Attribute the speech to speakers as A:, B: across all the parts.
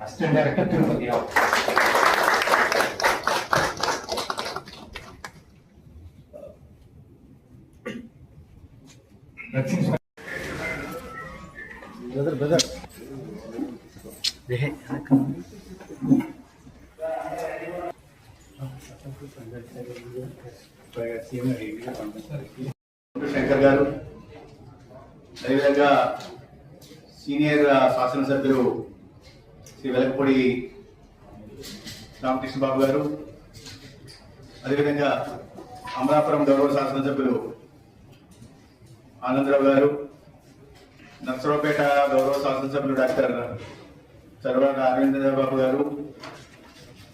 A: Assistant director Tirupati brother
B: Shankar గారు, అదేవిధంగా senior శాసనసభ్యులు శ్రీ వెలగపూడి రామకృష్ణ బాబు గారు, అదేవిధంగా అమలాపురం గౌరవ శాసనసభ్యులు ఆనందరావు గారు, నర్సరావుపేట గౌరవ శాసనసభ్యులు డాక్టర్ చరవాడ అరవిందబాబు గారు,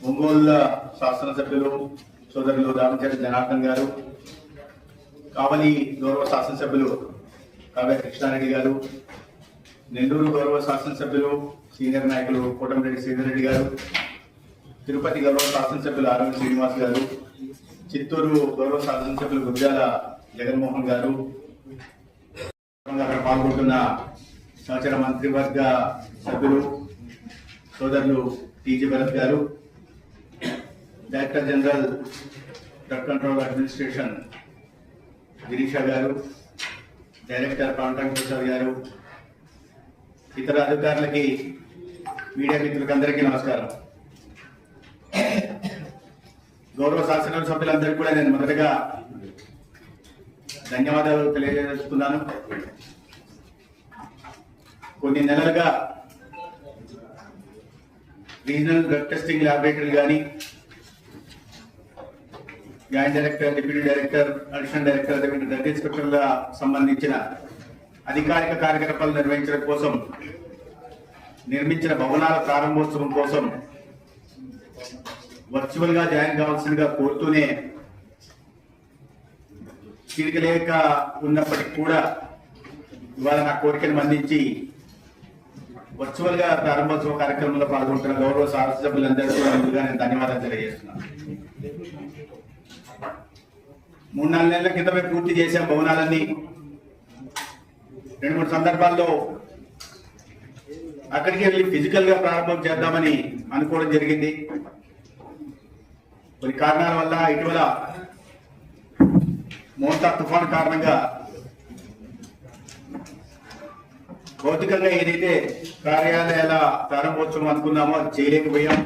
B: ఒంగోలు శాసనసభ్యులు సోదరులు రామచంద్ర జనార్దన్ గారు, కావలి గౌరవ శాసనసభ్యులు కావ్య కృష్ణారెడ్డి గారు, నెల్లూరు గౌరవ శాసనసభ్యులు సీనియర్ నాయకులు కోటమిరెడ్డి శ్రీధర్ రెడ్డి గారు, తిరుపతి గౌరవ శాసనసభ్యులు ఆర్ఎం శ్రీనివాస్ గారు, చిత్తూరు గౌరవ శాసనసభ్యులు గుర్జాల జగన్మోహన్ గారు, పాల్గొంటున్న సహచర మంత్రివర్గ సభ్యులు సోదరులు టీజీ భరత్ గారు, director general drug control administration Girisha గారు, డైరెక్టర్ పాంటాంగ్ ప్రసాద్ గారు, ఇతర అధికారులకి, మీడియా మిత్రులకి అందరికీ నమస్కారం. గౌరవ శాసన సభ్యులందరికీ కూడా నేను మొదటగా ధన్యవాదాలు తెలియజేస్తున్నాను. కొన్ని నెలలుగా రీజనల్ డ్రగ్ టెస్టింగ్ ల్యాబొరేటరీలు కానీ, joint director, deputy director, additional director, drug ఇన్స్పెక్టర్ల సంబంధించిన అధికారిక కార్యకలాపాలు నిర్వహించడం కోసం నిర్మించిన భవనాల ప్రారంభోత్సవం కోసం వర్చువల్ గా జాయిన్ కావాల్సిందిగా కోరుతూనే తిరగలేక ఉన్నప్పటికీ కూడా ఇవాళ నా కోరికను మన్నించి వర్చువల్ గా ప్రారంభోత్సవ కార్యక్రమంలో పాల్గొంటున్న గౌరవ శాసనసభ్యులందరికీ ముందుగా నేను ధన్యవాదాలు తెలియజేస్తున్నాను. 3-4 నెలల క్రితమే పూర్తి చేశాం భవనాలన్నీ. 2-3 సందర్భాల్లో అక్కడికి వెళ్ళి ఫిజికల్ గా ప్రారంభం చేద్దామని అనుకోవడం జరిగింది. కొన్ని కారణాల వల్ల ఇటీవల మోంతా తుఫాన్ కారణంగా భౌతికంగా ఏదైతే కార్యాలయాల ప్రారంభోత్సవం అనుకున్నామో అది చేయలేకపోయాం.